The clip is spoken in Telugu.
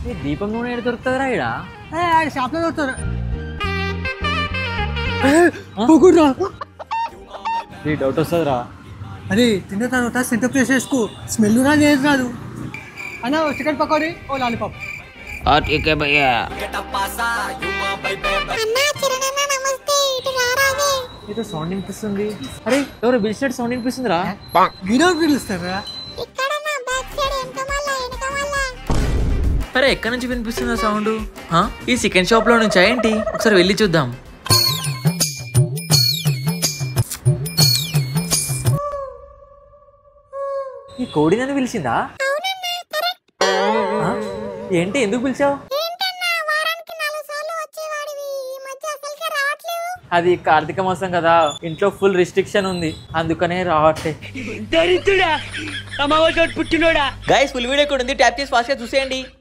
ఈ దీపం నూనె ఎక్కడ దొరుకుతుందిరా ఈడ? షాప్లో దొరుకుతారు. డౌట్ వస్తుందిరా. అది తిన్న తర్వాత సెంటర్ ప్లేస్ చేసుకో, స్మెల్ రా లేదు రాదు. అన్న చికెన్ పకోడీ ఓ లాలీపాప్. ఏదో సౌండ్ వినిపిస్తుంది. అరే ఎవరు పిలిచినట్టు సౌండ్ వినిపిస్తుందిరా. మీరు పిలుస్తారా? అరే ఎక్కడి నుంచి వినిపిస్తుందా సౌండ్? ఈ చికెన్ షాప్ లో నుంచా ఏంటి? ఒకసారి వెళ్ళి చూద్దాం. ఈ కోడి నన్ను పిలిచిందా? ఏంటి ఎందుకు పిలిచావు? అది కార్తీక మాసం కదా, ఇంట్లో ఫుల్ రిస్ట్రిక్షన్ ఉంది, అందుకనే రావట్లే. గైస్ ఫుల్ వీడియో కూడా ఉంది, ట్యాప్ చేసి ఫాస్ట్ గా చూసేయండి.